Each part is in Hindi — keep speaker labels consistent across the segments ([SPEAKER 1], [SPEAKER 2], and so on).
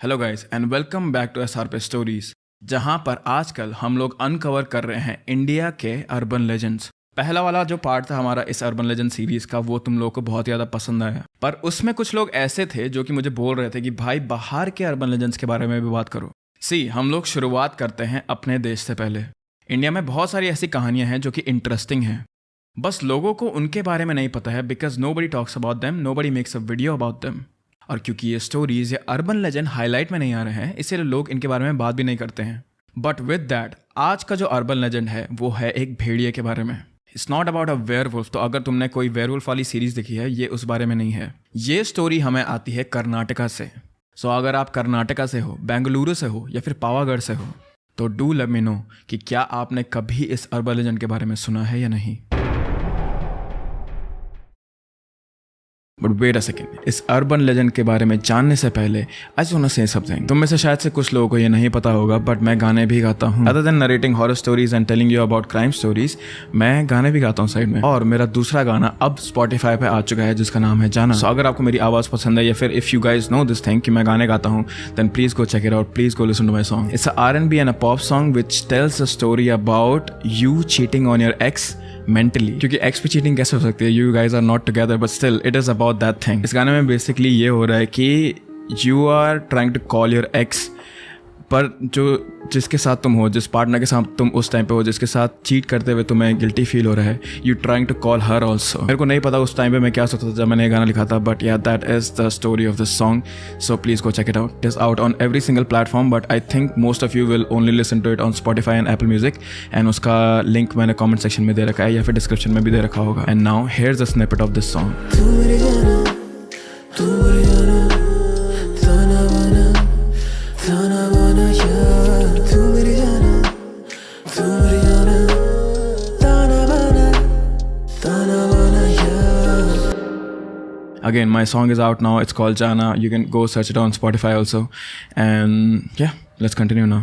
[SPEAKER 1] Hello guys and welcome back to SRP stories, जहां पर आजकल हम लोग अनकवर कर रहे हैं इंडिया के अर्बन लेजेंड्स। पहला वाला जो पार्ट था हमारा इस अर्बन लेजेंड सीरीज का, वो तुम लोगों को बहुत ज़्यादा पसंद आया। पर उसमें कुछ लोग ऐसे थे जो कि मुझे बोल रहे थे कि भाई बाहर के अर्बन लेजेंड्स के बारे में भी बात करो। हम लोग शुरुआत करते हैं अपने देश से पहले। इंडिया में बहुत सारी ऐसी कहानियां हैं जो कि इंटरेस्टिंग हैं, बस लोगों को उनके बारे में नहीं पता है because nobody talks about them, nobody makes a video about them. और क्योंकि ये स्टोरीज या अर्बन लेजेंड हाईलाइट में नहीं आ रहे हैं, इसलिए लोग इनके बारे में बात भी नहीं करते हैं। बट विद दैट, आज का जो अर्बन लेजेंड है वो है एक भेड़िए के बारे में। It's not about a werewolf. तो अगर तुमने कोई वेयरवुल्फ वाली सीरीज देखी है, ये उस बारे में नहीं है। ये स्टोरी हमें आती है कर्नाटका से। अगर आप कर्नाटका से हो, बेंगलुरु से हो या फिर पावागढ़ से हो, तो डू लेट मी नो कि क्या आपने कभी इस अर्बन लेजेंड के बारे में सुना है या नहीं। बट वेट अ सेकेंड, इस अर्बन लेजेंड के बारे में जानने से पहले I just want to say something. तुम में से शायद से कुछ लोगों को ये नहीं पता होगा, बट मैं गाने भी गाता हूँ। Other than narrating horror stories and telling you about crime stories, मैं गाने भी गाता हूँ साइड में। और मेरा दूसरा गाना अब स्पॉटिफाई पे आ चुका है जिसका नाम है जाना। अगर आपको मेरी आवाज़ पसंद है या फिर if you guys know this thing कि मैं गाने गाता हूँ, then please go check it out, please go listen to my song. It's R&B and a pop song which tells a story about you cheating on your ex mentally. क्योंकि एक्स पे चीटिंग कैसे हो सकती है, you guys are not together but still it is about that thing. इस गाने में बेसिकली ये हो रहा है कि you are trying to call your ex, पर जो जिसके साथ तुम हो, जिस पार्टनर के साथ तुम उस टाइम पे हो, जिसके साथ चीट करते हुए तुम्हें गिल्टी फील हो रहा है, you trying to call her also. मेरे को नहीं पता उस टाइम पे मैं क्या सोचता था जब मैंने ये गाना लिखा था, but yeah that is the story of this song. So please go check it out. It is out on every single platform, but I think most of you will only listen to it on Spotify and Apple Music. And उसका लिंक मैंने कॉमेंट सेक्शन में दे रखा है या फिर डिस्क्रिप्शन में भी दे रखा होगा। And now here's the snippet of this song. Again, my song is out now. It's called Jana. You can go search it on Spotify also. And yeah, let's continue now.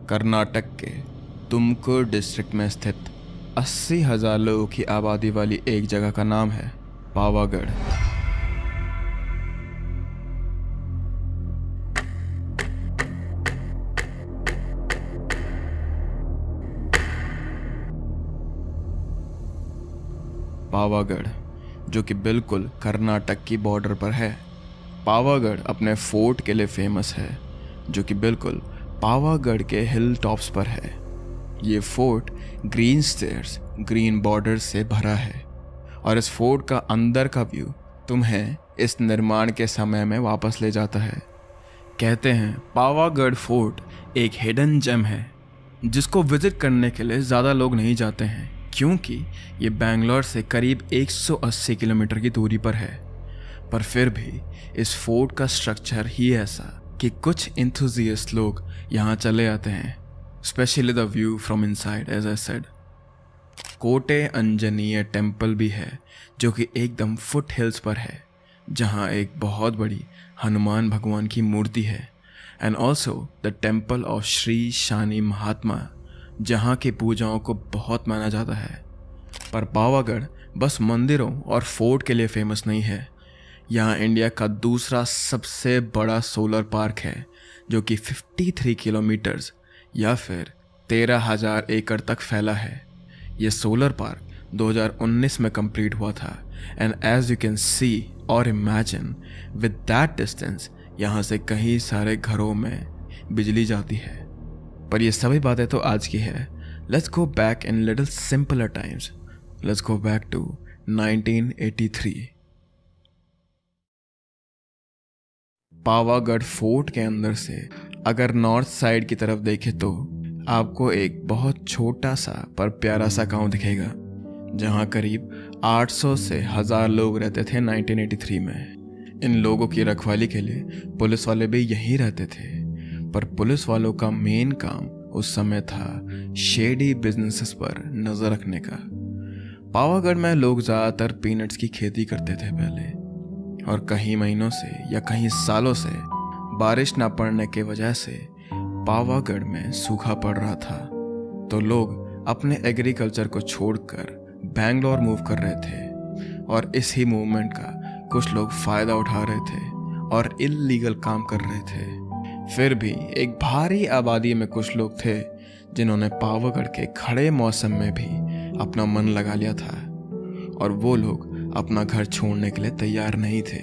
[SPEAKER 1] Karnataka के तुमकुर डिस्ट्रिक्ट में स्थित 80,000 लोगों की आबादी वाली एक जगह का नाम है पावागढ़। पावागढ़ जो कि बिल्कुल कर्नाटक की बॉर्डर पर है। पावागढ़ अपने फोर्ट के लिए फेमस है, जो कि बिल्कुल पावागढ़ के हिल टॉप्स पर है। ये fort green stairs, green border से भरा है, और इस फोर्ट का अंदर का व्यू तुम्हें इस निर्माण के समय में वापस ले जाता है। कहते हैं पावागढ़ फोर्ट एक हिडन जेम है जिसको विजिट करने के लिए ज़्यादा लोग नहीं जाते हैं, क्योंकि ये बैंगलोर से करीब 180 किलोमीटर की दूरी पर है। पर फिर भी इस फोर्ट का स्ट्रक्चर ही ऐसा कि कुछ इंथुजियस्ट लोग यहाँ चले आते हैं, specially the view from inside. As I said, Kote Anjaneya temple भी है जो कि एकदम फुट हिल्स पर है, जहाँ एक बहुत बड़ी हनुमान भगवान की मूर्ति है। And also the temple of Shri Shani Mahatma, जहाँ की पूजाओं को बहुत माना जाता है। पर पावागढ़ बस मंदिरों और फोर्ट के लिए फेमस नहीं है। यहाँ इंडिया का दूसरा सबसे बड़ा सोलर पार्क है, जो कि 53 किलोमीटर्स या फिर 13,000 एकड़ तक फैला है। ये सोलर पार्क 2019 में कंप्लीट हुआ था। And as you can see और इमेजिन, विद दैट डिस्टेंस यहाँ से कई सारे घरों में बिजली जाती है। पर ये सभी बातें तो आज की है। Let's go back in little simpler times. Let's go back to 1983। Pavagadh fort के अंदर से अगर नॉर्थ साइड की तरफ देखें तो आपको एक बहुत छोटा सा पर प्यारा सा गांव दिखेगा, जहां करीब 800 से 1000 लोग रहते थे 1983 में। इन लोगों की रखवाली के लिए पुलिस वाले भी यहीं रहते थे, पर पुलिस वालों का मेन काम उस समय था शेडी बिजनेसेस पर नजर रखने का। पावागढ़ में लोग ज्यादातर पीनट्स की खेती करते थे पहले, और कई महीनों से या कई सालों से बारिश ना पड़ने की वजह से पावागढ़ में सूखा पड़ रहा था। तो लोग अपने एग्रीकल्चर को छोड़कर बैंगलोर मूव कर रहे थे, और इसी मूवमेंट का कुछ लोग फायदा उठा रहे थे और इल्लीगल काम कर रहे थे। फिर भी एक भारी आबादी में कुछ लोग थे जिन्होंने पावागढ़ के खड़े मौसम में भी अपना मन लगा लिया था, और वो लोग अपना घर छोड़ने के लिए तैयार नहीं थे।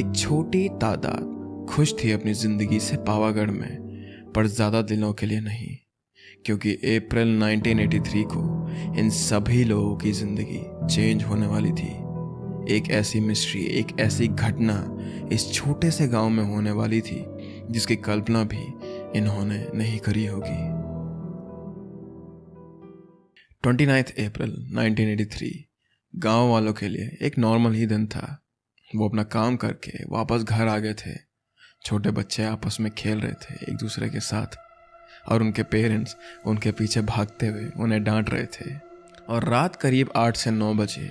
[SPEAKER 1] एक छोटी तादाद खुश थी अपनी जिंदगी से पावागढ़ में, पर ज्यादा दिनों के लिए नहीं, क्योंकि अप्रैल 1983 को इन सभी लोगों की जिंदगी चेंज होने वाली थी। एक ऐसी मिस्ट्री, एक ऐसी घटना इस छोटे से गांव में होने वाली थी जिसकी कल्पना भी इन्होंने नहीं करी होगी। 29 अप्रैल 1983 गांव वालों के लिए एक नॉर्मल ही दिन था। वो अपना काम करके वापस घर आ गए थे। छोटे बच्चे आपस में खेल रहे थे एक दूसरे के साथ, और उनके पेरेंट्स उनके पीछे भागते हुए उन्हें डांट रहे थे। और रात करीब 8 से 9 बजे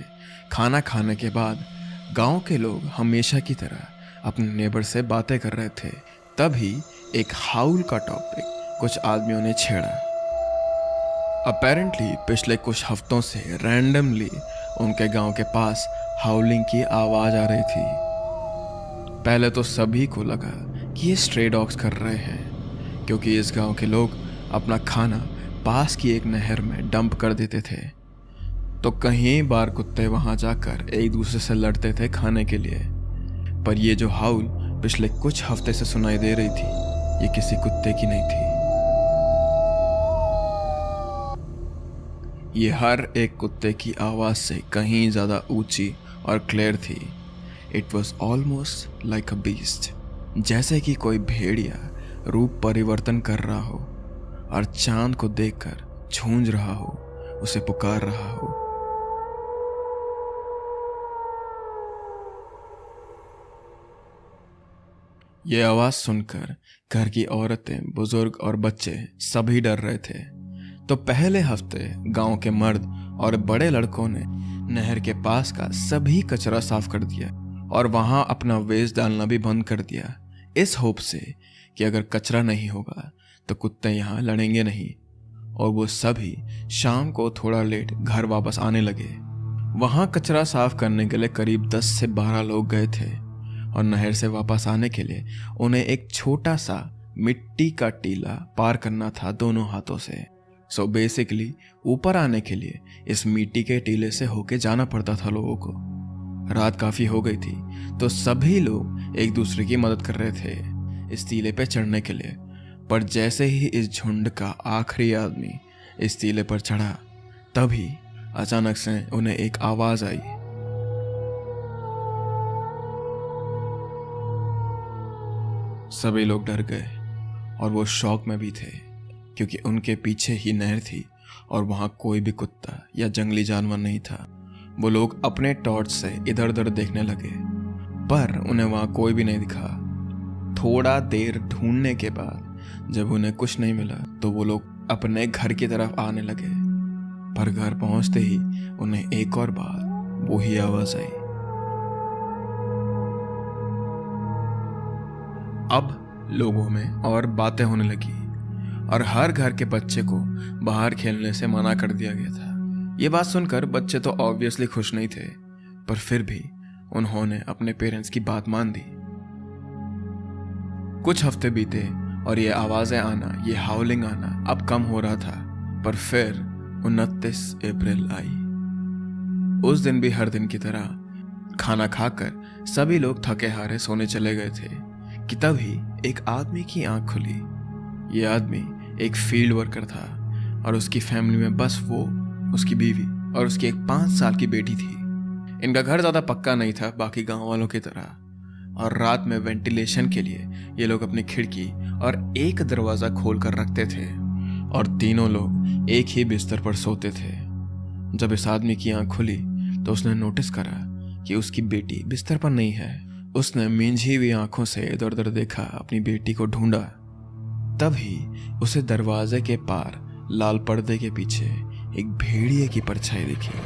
[SPEAKER 1] खाना खाने के बाद गांव के लोग हमेशा की तरह अपने नेबर से बातें कर रहे थे। तभी एक हाउल का टॉपिक कुछ आदमियों ने छेड़ा। अपेरेंटली पिछले कुछ हफ्तों से रैंडमली उनके गांव के पास हाउलिंग की आवाज आ रही थी। पहले तो सभी को लगा कि ये स्ट्रे डॉग्स कर रहे हैं, क्योंकि इस गांव के लोग अपना खाना पास की एक नहर में डंप कर देते थे। तो कई बार कुत्ते वहां जाकर एक दूसरे से लड़ते थे खाने के लिए। पर ये जो हाउल पिछले कुछ हफ्ते से सुनाई दे रही थी, ये किसी कुत्ते की नहीं थी। ये हर एक कुत्ते की आवाज से कहीं ज्यादा ऊंची और क्लियर थी। It was almost like a beast, जैसे कि कोई भेड़िया रूप परिवर्तन कर रहा हो और चांद को देखकर झूंझ रहा हो, उसे पुकार रहा हो। ये आवाज सुनकर घर की औरतें, बुजुर्ग और बच्चे सभी डर रहे थे। तो पहले हफ्ते गांव के मर्द और बड़े लड़कों ने नहर के पास का सभी कचरा साफ कर दिया और वहां अपना वेस्ट डालना भी बंद कर दिया, इस होप से कि अगर कचरा नहीं होगा तो कुत्ते यहाँ लड़ेंगे नहीं। और वो सभी शाम को थोड़ा लेट घर वापस आने लगे। वहां कचरा साफ करने के लिए करीब 10 से 12 लोग गए थे, और नहर से वापस आने के लिए उन्हें एक छोटा सा मिट्टी का टीला पार करना था दोनों हाथों से। सो बेसिकली ऊपर आने के लिए इस मिट्टी के टीले से होके जाना पड़ता था लोगों को। रात काफी हो गई थी, तो सभी लोग एक दूसरे की मदद कर रहे थे इस टीले पे चढ़ने के लिए। पर जैसे ही इस झुंड का आखिरी आदमी इस टीले पर चढ़ा, तभी अचानक से उन्हें एक आवाज आई। सभी लोग डर गए और वो शॉक में भी थे, क्योंकि उनके पीछे ही नहर थी और वहां कोई भी कुत्ता या जंगली जानवर नहीं था। वो लोग अपने टॉर्च से इधर उधर देखने लगे, पर उन्हें वहां कोई भी नहीं दिखा। थोड़ा देर ढूंढने के बाद जब उन्हें कुछ नहीं मिला, तो वो लोग अपने घर की तरफ आने लगे। पर घर पहुंचते ही उन्हें एक और बार वही आवाज आई। अब लोगों में और बातें होने लगी और हर घर के बच्चे को बाहर खेलने से मना कर दिया गया था। ये बात सुनकर बच्चे तो ऑब्वियसली खुश नहीं थे, पर फिर भी उन्होंने अपने पेरेंट्स की बात मान दी। कुछ हफ्ते बीते और ये आवाजें आना, ये हाउलिंग आना अब कम हो रहा था। पर फिर 29 अप्रैल आई। उस दिन भी हर दिन की तरह खाना खाकर सभी लोग थके हारे सोने चले गए थे कि तभी एक आदमी की आंख खुली। ये आदमी एक फील्ड वर्कर था और उसकी फैमिली में बस वो, उसकी बीवी और उसकी एक 5 साल की बेटी थी। इनका घर ज्यादा पक्का नहीं था बाकी गांव वालों की तरह, और रात में वेंटिलेशन के लिए ये लोग अपनी खिड़की और एक दरवाजा खोल कर रखते थे और तीनों लोग एक ही बिस्तर पर सोते थे। जब इस आदमी की आंख खुली तो उसने नोटिस करा कि उसकी बेटी बिस्तर पर नहीं है उसने मींझी हुई आंखों से इधर उधर देखा, अपनी बेटी को ढूंढा। तभी उसे दरवाजे के पार लाल पर्दे के पीछे एक भेड़िए की परछाई दिखी।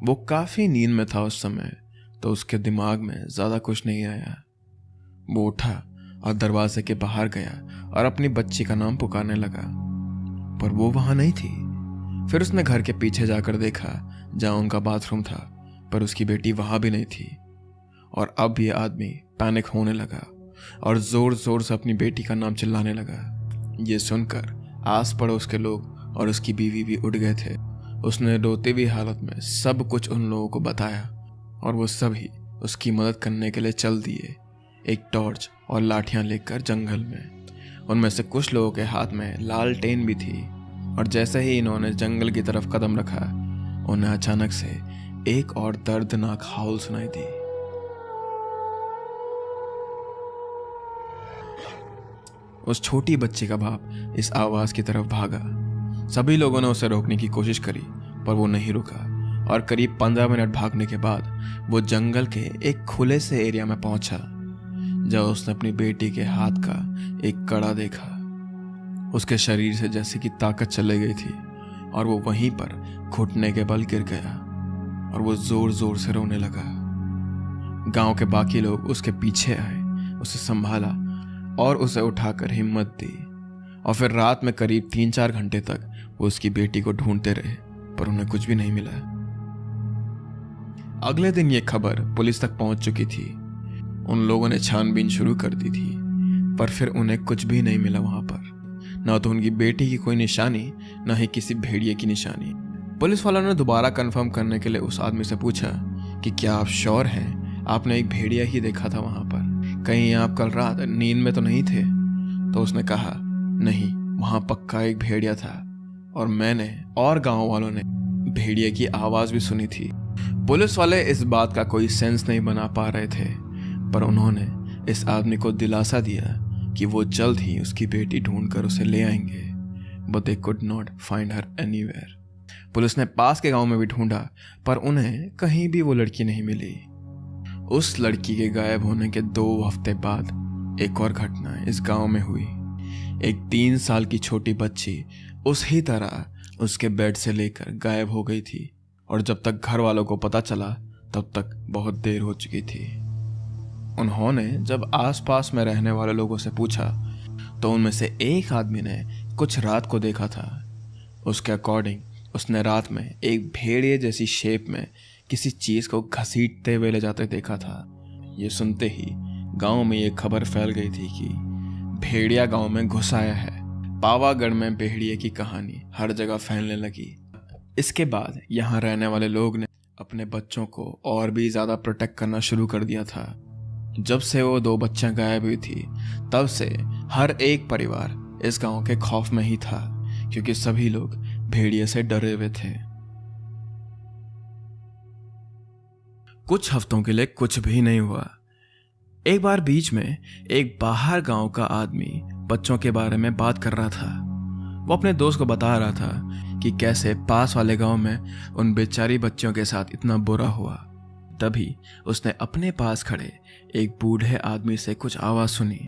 [SPEAKER 1] वो काफी नींद में था उस समय, तो उसके दिमाग में ज्यादा कुछ नहीं आया। वो उठा और दरवाजे के बाहर गया और अपनी बच्ची का नाम पुकारने लगा, पर वो वहां नहीं थी। फिर उसने घर के पीछे जाकर देखा जहां उनका बाथरूम था, पर उसकी बेटी वहां भी नहीं थी। और अब ये आदमी पैनिक होने लगा और जोर जोर से अपनी बेटी का नाम चिल्लाने लगा। ये सुनकर आस पड़ोस के लोग और उसकी बीवी भी उठ गए थे। उसने रोती हुई हालत में सब कुछ उन लोगों को बताया और वो सभी उसकी मदद करने के लिए चल दिए, एक टॉर्च और लाठियां लेकर जंगल में। उनमें से कुछ लोगों के हाथ में लालटेन भी थी। और जैसे ही इन्होंने जंगल की तरफ कदम रखा, उन्हें अचानक से एक और दर्दनाक हाउल सुनाई दी। उस छोटी बच्ची का बाप इस आवाज की तरफ भागा। सभी लोगों ने उसे रोकने की कोशिश करी, पर वो नहीं रुका और करीब 15 मिनट भागने के बाद वो जंगल के एक खुले से एरिया में पहुंचा, जब उसने अपनी बेटी के हाथ का एक कड़ा देखा। उसके शरीर से जैसे कि ताकत चले गई थी और वो वहीं पर घुटने के बल गिर गया और वो जोर जोर से रोने लगा। गांव के बाकी लोग उसके पीछे आए, उसे संभाला और उसे उठाकर हिम्मत दी। और फिर रात में करीब 3-4 घंटे तक वो उसकी बेटी को ढूंढते रहे, पर उन्हें कुछ भी नहीं मिला। अगले दिन ये खबर पुलिस तक पहुंच चुकी थी। उन लोगों ने छानबीन शुरू कर दी थी, पर फिर उन्हें कुछ भी नहीं मिला वहां पर। ना तो उनकी बेटी की कोई निशानी, ना ही किसी भेड़िए की निशानी। पुलिस वालों ने दोबारा कंफर्म करने के लिए उस आदमी से पूछा कि क्या आप श्योर हैं, आपने एक भेड़िया ही देखा था वहां पर? कहीं आप कल रात नींद में तो नहीं थे? तो उसने कहा, नहीं, वहां पक्का एक भेड़िया था और मैंने और गांव वालों ने भेड़िए की आवाज भी सुनी थी। पुलिस वाले इस बात का कोई सेंस नहीं बना पा रहे थे, पर उन्होंने इस आदमी को दिलासा दिया कि वो जल्द ही उसकी बेटी ढूंढकर उसे ले आएंगे, but they could not find her anywhere. Police ने पास के गांव में भी ढूंढा, पर उन्हें कहीं भी वो लड़की नहीं मिली। उस लड़की के गायब होने के 2 हफ्ते बाद एक और घटना इस गांव में हुई। एक 3 साल की छोटी बच्ची उस ही तरह उसके बेड से लेकर गायब हो गई थी और जब तक घर वालों को पता चला तब तक बहुत देर हो चुकी थी। उन्होंने जब आसपास में रहने वाले लोगों से पूछा तो उनमें से एक आदमी ने कुछ रात को देखा था। उसके अकॉर्डिंग उसने रात में एक भेड़िए जैसी शेप में किसी चीज को घसीटते हुए ले जाते देखा था। ये सुनते ही गांव में ये खबर फैल गई थी कि भेड़िया गांव में घुस आया है। पावागढ़ में भेड़िए की कहानी हर जगह फैलने लगी। इसके बाद यहाँ रहने वाले लोग ने अपने बच्चों को और भी ज्यादा प्रोटेक्ट करना शुरू कर दिया था। जब से वो 2 बच्चियां गायब हुई थी, तब से हर एक परिवार इस गांव के खौफ में ही था, क्योंकि सभी लोग भेड़िए से डरे हुए थे। कुछ हफ्तों के लिए कुछ भी नहीं हुआ। एक बार बीच में एक बाहर गांव का आदमी बच्चों के बारे में बात कर रहा था। वो अपने दोस्त को बता रहा था कि कैसे पास वाले गांव में उन बेचारी बच्चियों के साथ इतना बुरा हुआ। तभी उसने अपने पास खड़े एक बूढ़े आदमी से कुछ आवाज सुनी।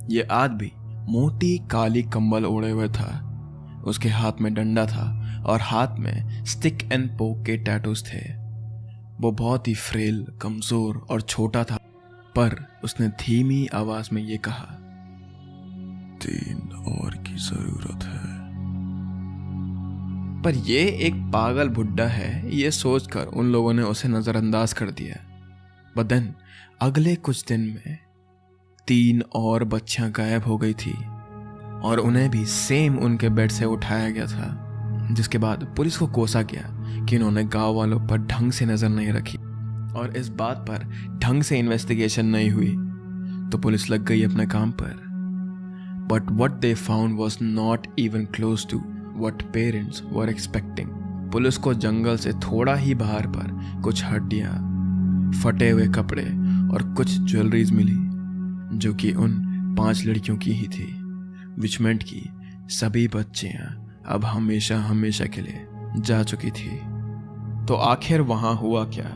[SPEAKER 1] ये आदमी मोटी काली कंबल ओढ़े हुए था। उसके हाथ में डंडा था और हाथ में स्टिक एंड पोक के टैटूज थे। वो बहुत ही फ्रेल, कमजोर और छोटा था, पर उसने धीमी आवाज में ये कहा, 3 और की जरूरत है। पर ये एक पागल बुड्ढा है, ये सोचकर उन लोगों ने उसे नजरअंदाज कर दिया। बट देन अगले कुछ दिन में 3 और बच्चियां गायब हो गई थी और उन्हें भी सेम उनके बेड से उठाया गया था। जिसके बाद पुलिस को कोसा गया कि इन्होंने गांव वालों पर ढंग से नजर नहीं रखी और इस बात पर ढंग से इन्वेस्टिगेशन नहीं हुई, तो पुलिस लग गई अपने काम पर। But what they found was not even close to what parents were expecting. Police को जंगल से थोड़ा ही बाहर पर कुछ हड्डियां, फटे हुए कपड़े और कुछ ज्वेलरीज मिली, जो कि उन 5 लड़कियों की ही थी, विच मेंट की सभी बच्चियां अब हमेशा हमेशा के लिए जा चुकी थी। तो आखिर वहां हुआ क्या?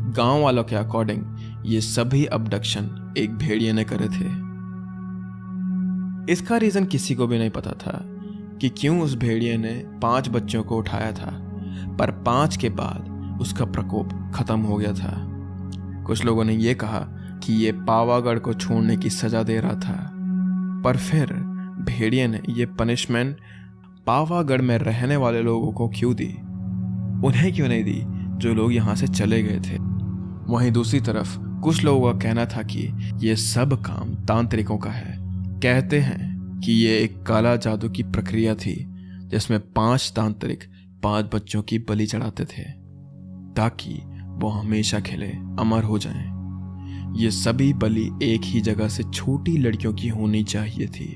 [SPEAKER 1] गांव वालों के अकॉर्डिंग ये सभी अबडक्शन एक भेड़िए ने करे थे। इसका रीजन किसी को भी नहीं पता था कि क्यों उस भेड़िए ने 5 बच्चों को उठाया था, पर 5 के बाद उसका प्रकोप खत्म हो गया था। कुछ लोगों ने यह कहा कि ये पावागढ़ को छोड़ने की सजा दे रहा था, पर फिर भेड़िए ने ये पनिशमेंट पावागढ़ में रहने वाले लोगों को क्यों दी? उन्हें क्यों नहीं दी जो लोग यहाँ से चले गए थे? वहीं दूसरी तरफ कुछ लोगों का कहना था कि ये सब काम तांत्रिकों का है। कहते हैं कि ये एक काला जादू की प्रक्रिया थी जिसमें 5 तांत्रिक 5 बच्चों की बलि चढ़ाते थे ताकि वो हमेशा खिले अमर हो जाएं। ये सभी बलि एक ही जगह से छोटी लड़कियों की होनी चाहिए थी,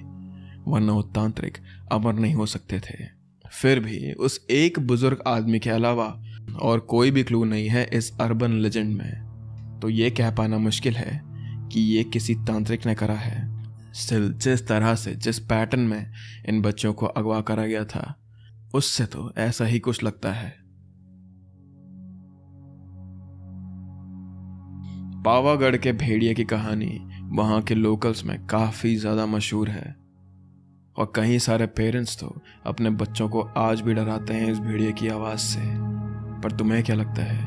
[SPEAKER 1] वरना वो तांत्रिक अमर नहीं हो सकते थे। फिर भी उस एक बुजुर्ग आदमी के अलावा और कोई भी क्लू नहीं है इस अर्बन लेजेंड में, तो ये कह पाना मुश्किल है कि ये किसी तांत्रिक ने करा है। स्टिल जिस तरह से जिस पैटर्न में इन बच्चों को अगवा करा गया था, उससे तो ऐसा ही कुछ लगता है। पावागढ़ के भेड़िए की कहानी वहां के लोकल्स में काफी ज्यादा मशहूर है और कई सारे पेरेंट्स तो अपने बच्चों को आज भी डराते हैं इस भेड़िए की आवाज से। पर तुम्हें क्या लगता है,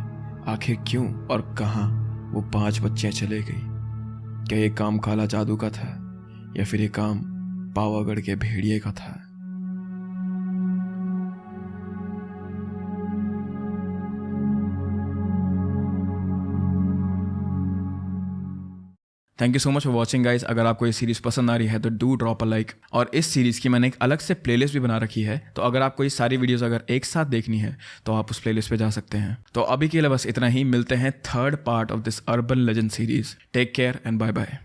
[SPEAKER 1] आखिर क्यों और कहां वो 5 बच्चियां चले गई? क्या ये काम काला जादू का था या फिर ये काम पावागढ़ के भेड़िए का था? Thank you so much for watching guys. अगर आपको ये सीरीज पसंद आ रही है तो डू ड्रॉप अ लाइक। और इस सीरीज की मैंने एक अलग से प्लेलिस्ट भी बना रखी है, तो अगर आपको ये सारी वीडियोस अगर एक साथ देखनी है तो आप उस प्लेलिस्ट पे जा सकते हैं। तो अभी के लिए बस इतना ही, मिलते हैं 3rd part of this urban legend series. Take care and bye bye.